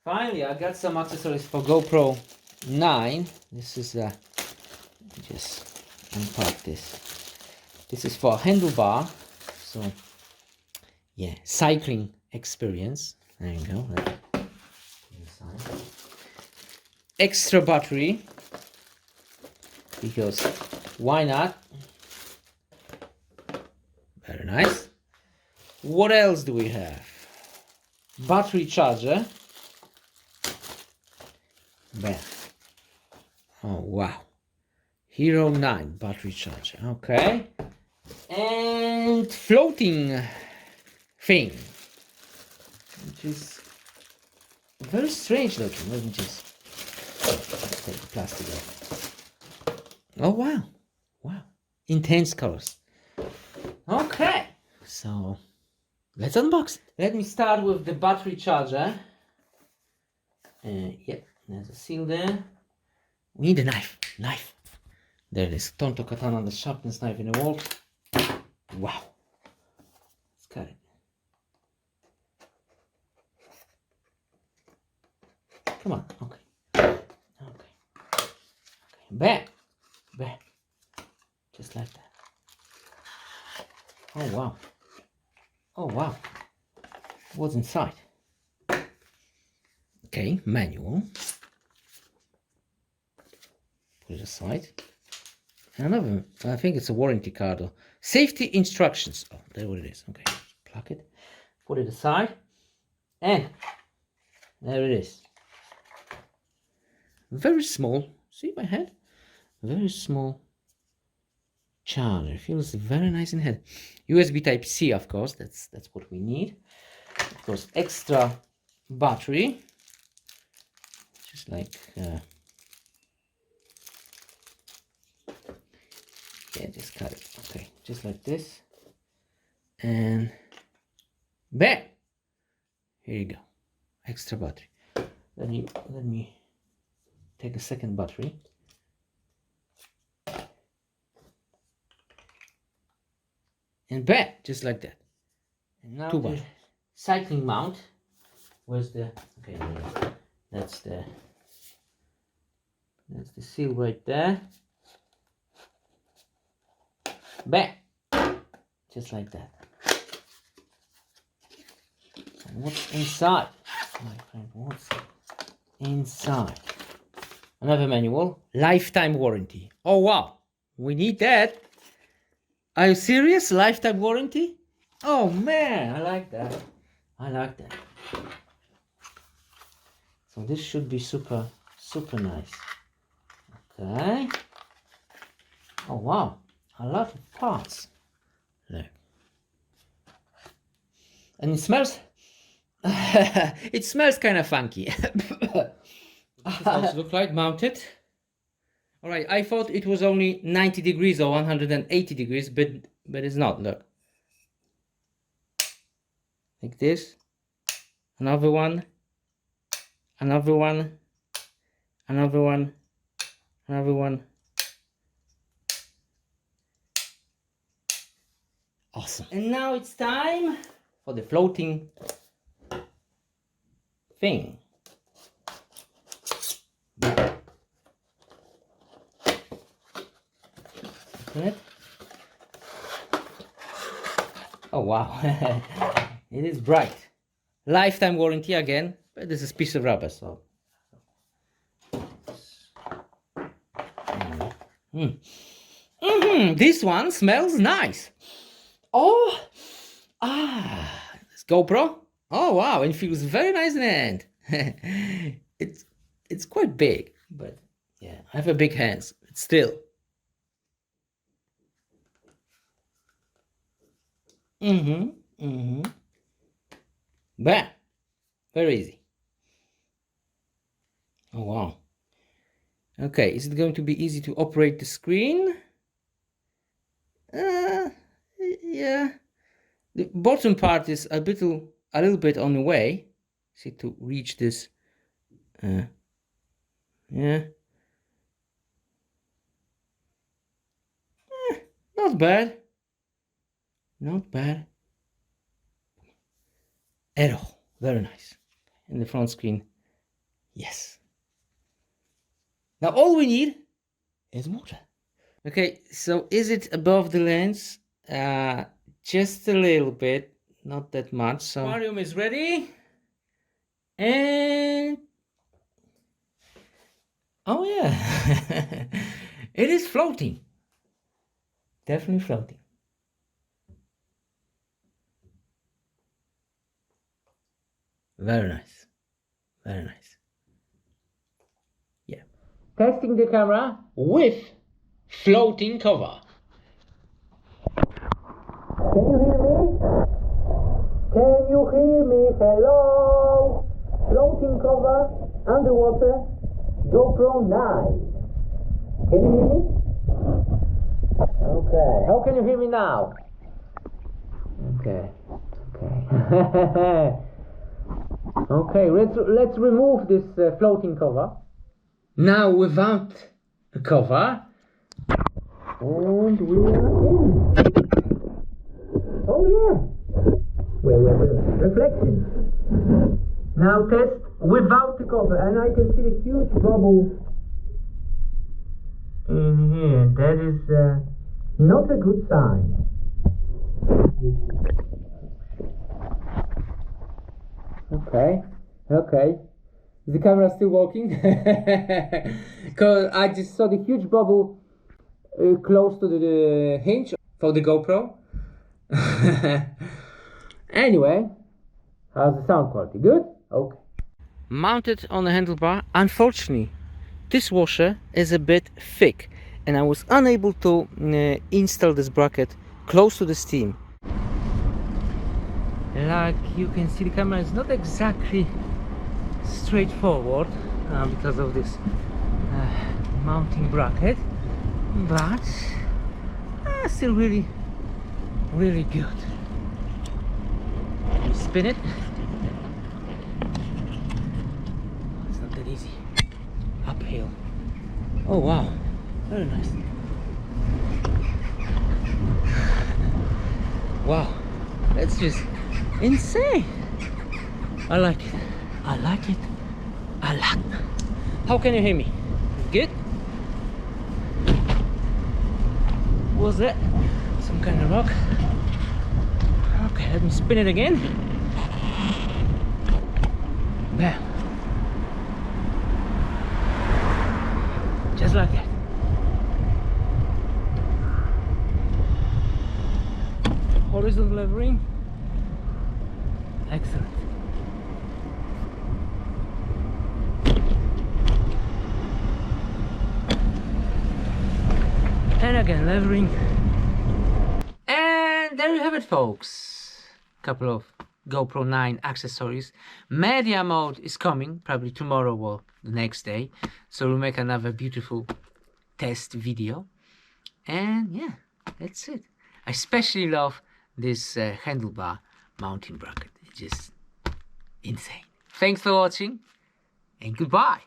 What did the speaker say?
Finally, I got some accessories for GoPro 9. This is just unpack this. This is for a handlebar. So yeah, cycling experience. There you go. Extra battery, because why not? Very nice. What else do we have? Battery charger. Bam. Oh wow. Hero 9 battery charger. Okay. And floating thing, which is very strange looking. Let me just take the plastic off. Oh wow. Wow. Intense colors. Okay. So let's unbox it. Let me start with the battery charger. Yeah, there's a seal there. We need a knife. Knife. There it is. Tonto Katana, the sharpest knife in the world. Wow. Let's cut it. Come on. Okay. Okay. Bam. Bam. Just like that. Oh wow. Oh wow. What's inside? Okay, manual. Put it aside. Another, I think it's a warranty card or safety instructions. Oh, there what it is. Okay, plug it. Put it aside. And there it is. Very small. See my head? Very small charger. Feels very nice in head. USB Type C, of course. That's what we need. Of course, extra battery. Just like yeah, just cut it. Okay, just like this. And bam! Here you go. Extra battery. Let me take a second battery. And bam! Just like that. And now the cycling mount. Where's the okay, that's the seal right there. Bam! Just like that. And what's inside? My friend, what's inside? Another manual. Lifetime warranty. Oh wow! We need that. Are you serious? Lifetime warranty? Oh man, I like that. I like that. So this should be super nice. Okay. Oh wow, a lot of parts. Look. And it smells it smells kind of funky. This is how it looks like mounted. Alright, I thought it was only 90 degrees or 180 degrees, but it's not. Look. Like this. Another one. Another one. Another one. Another one. Awesome. And now it's time for the floating thing. Open it. Oh wow. It is bright. Lifetime warranty again, but this is a piece of rubber, so. This one smells nice. Oh, this GoPro. Oh wow, it feels very nice in the hand. It's quite big, but yeah, I have a big hands, but still. Bam, very easy. Oh wow. Okay, is it going to be easy to operate the screen? Yeah. The bottom part is a little bit on the way. See, to reach this. Yeah. Not bad. Not bad at all. Very nice. And the front screen Yes. Now all we need is water. Okay, so is it above the lens? Just a little bit, not that much. So aquarium is ready. And oh yeah, it is floating. Definitely floating. Very nice. Very nice. Yeah. Testing the camera with floating cover. Can you hear me? Can you hear me? Hello? Floating cover, underwater, GoPro 9. Can you hear me? Okay. How can you hear me now? Okay. Okay. Okay, let's remove this floating cover. Now without the cover. And we are in. Oh yeah. Wait, reflection. Now test without the cover, and I can see the huge bubble in here. That is not a good sign. Okay. Is the camera still working? Because I just saw the huge bubble close to the hinge for the GoPro. Anyway, how's the sound quality? Good? Okay. Mounted on the handlebar. Unfortunately, this washer is a bit thick and I was unable to install this bracket close to the steam. Like you can see, the camera is not exactly straightforward because of this mounting bracket, but still really good. You spin it. It's not that easy. Uphill. Oh wow, very nice. Wow, that's just insane. I like it. I like it a lot. How can you hear me? Good? Was that some kind of rock? Okay, let me spin it again. Bam. Just like that. Horizontal levering. Excellent. And again, levering. And there you have it, folks. Couple of GoPro 9 accessories. Media mode is coming, probably tomorrow or the next day. So we'll make another beautiful test video. And yeah, that's it. I especially love this handlebar mounting bracket. It's just insane. Thanks for watching and goodbye.